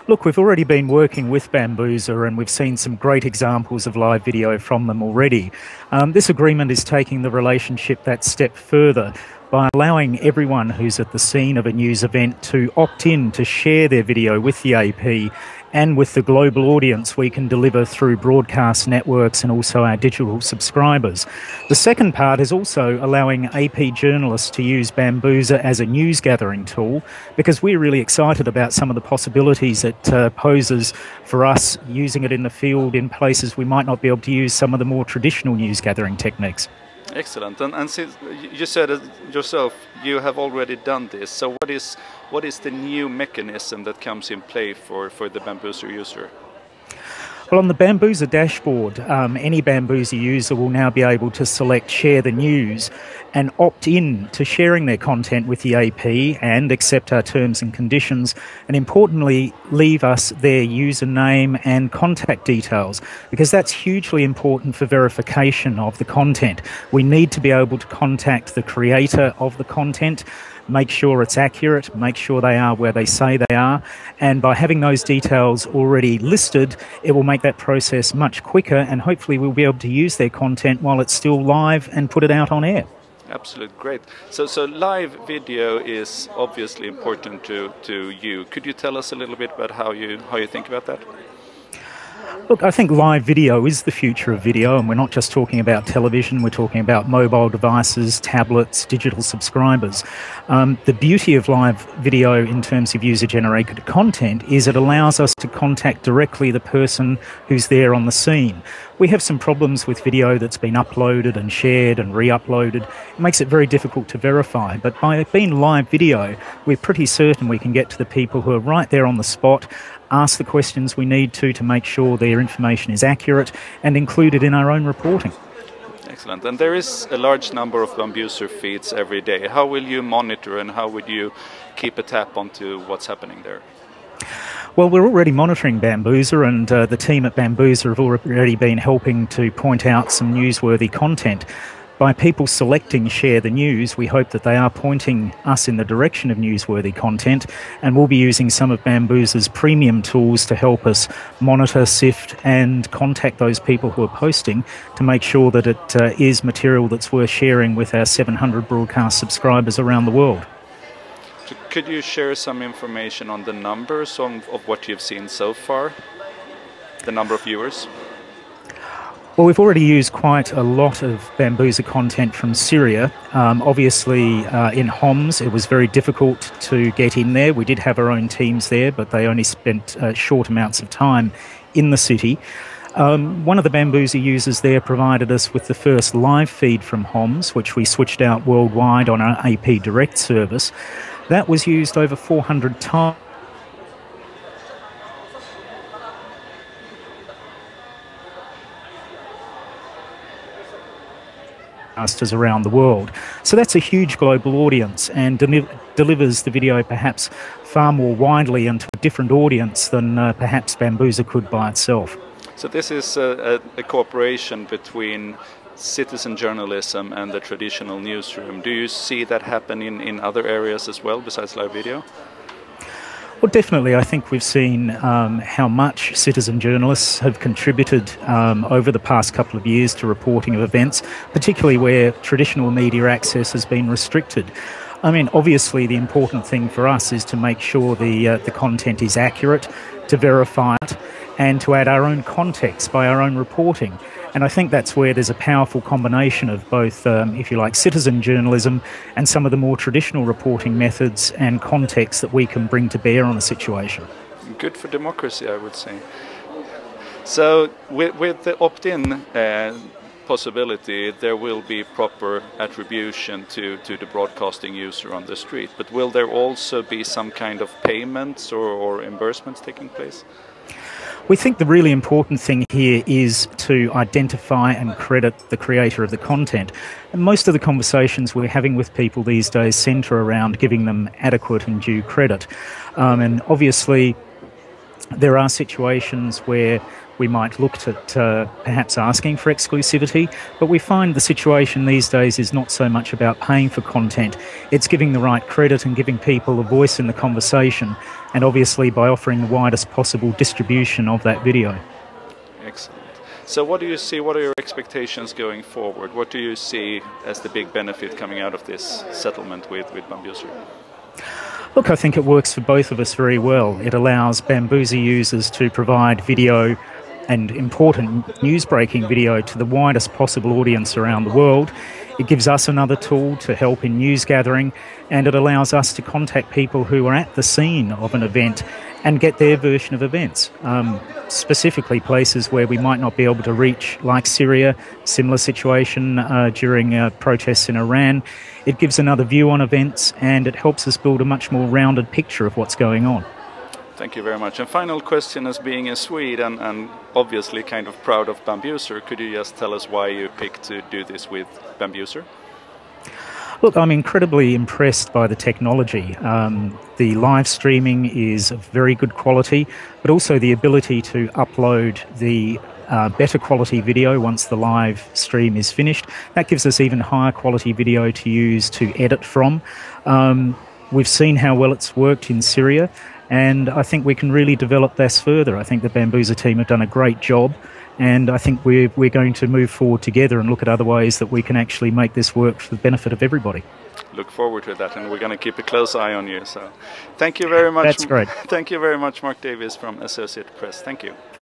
Look, we've already been working with Bambuser and we've seen some great examples of live video from them already. This agreement is taking the relationship that step further by allowing everyone who's at the scene of a news event to opt in to share their video with the AP and with the global audience we can deliver through broadcast networks and also our digital subscribers. The second part is also allowing AP journalists to use Bambuser as a news gathering tool, because we're really excited about some of the possibilities it poses for us using it in the field in places we might not be able to use some of the more traditional news gathering techniques. Excellent. And since you said it yourself, you have already done this. So what is the new mechanism that comes in play for the Bambuser user? Well, on the Bambuser dashboard, any Bambuser user will now be able to select Share the News and opt in to sharing their content with the AP and accept our terms and conditions, and importantly, leave us their username and contact details, because that's hugely important for verification of the content. We need to be able to contact the creator of the content, make sure it's accurate, make sure they are where they say they are, and by having those details already listed, it will make that process much quicker, and hopefully we'll be able to use their content while it's still live and put it out on air. Absolutely, great. So live video is obviously important to you. Could you tell us a little bit about how you think about that? Look, I think live video is the future of video, and we're not just talking about television, we're talking about mobile devices, tablets, digital subscribers. The beauty of live video in terms of user-generated content is it allows us to contact directly the person who's there on the scene. We have some problems with video that's been uploaded and shared and re-uploaded. It makes it very difficult to verify, but by it being live video, we're pretty certain we can get to the people who are right there on the spot, ask the questions we need to make sure their information is accurate and included in our own reporting. Excellent. And there is a large number of Bambuser feeds every day. How will you monitor and how would you keep a tap onto what's happening there? Well, we're already monitoring Bambuser, and the team at Bambuser have already been helping to point out some newsworthy content. By people selecting Share the News, we hope that they are pointing us in the direction of newsworthy content, and we'll be using some of Bambuser's premium tools to help us monitor, sift and contact those people who are posting to make sure that it is material that's worth sharing with our 700 broadcast subscribers around the world. Could you share some information on the numbers of what you've seen so far? The number of viewers? Well, we've already used quite a lot of Bambuser content from Syria. Obviously, in Homs, it was very difficult to get in there. We did have our own teams there, but they only spent short amounts of time in the city. One of the Bambuser users there provided us with the first live feed from Homs, which we switched out worldwide on our AP Direct service. That was used over 400 times around the world. So that's a huge global audience and delivers the video perhaps far more widely and to a different audience than perhaps Bambuser could by itself. So this is a cooperation between citizen journalism and the traditional newsroom. Do you see that happen in other areas as well besides live video? Well, definitely. I think we've seen how much citizen journalists have contributed over the past couple of years to reporting of events, particularly where traditional media access has been restricted. I mean, obviously the important thing for us is to make sure the content is accurate, to verify it, and to add our own context by our own reporting. And I think that's where there's a powerful combination of both, if you like, citizen journalism and some of the more traditional reporting methods and context that we can bring to bear on a situation. Good for democracy, I would say. So with the opt-in possibility, there will be proper attribution to the broadcasting user on the street. But will there also be some kind of payments or reimbursements taking place? We think the really important thing here is to identify and credit the creator of the content. And most of the conversations we're having with people these days centre around giving them adequate and due credit. And obviously there are situations where we might look at perhaps asking for exclusivity, but we find the situation these days is not so much about paying for content. It's giving the right credit and giving people a voice in the conversation, and obviously by offering the widest possible distribution of that video. Excellent. So what do you see, what are your expectations going forward? What do you see as the big benefit coming out of this settlement with Bambuser? Look, I think it works for both of us very well. It allows Bambuser users to provide video and important news-breaking video to the widest possible audience around the world. It gives us another tool to help in news gathering, and it allows us to contact people who are at the scene of an event and get their version of events, specifically places where we might not be able to reach, like Syria, similar situation during protests in Iran. It gives another view on events, and it helps us build a much more rounded picture of what's going on. Thank you very much. And final question, as being a Swede and obviously kind of proud of Bambuser, could you just tell us why you picked to do this with Bambuser? Look, I'm incredibly impressed by the technology. The live streaming is of very good quality, but also the ability to upload the better quality video once the live stream is finished. That gives us even higher quality video to use to edit from. We've seen how well it's worked in Syria, and I think we can really develop this further. I think the Bambuser team have done a great job, and I think we're going to move forward together and look at other ways that we can actually make this work for the benefit of everybody. Look forward to that, and we're going to keep a close eye on you. So, thank you very much. That's great. Thank you very much, Mark Davies from Associated Press. Thank you.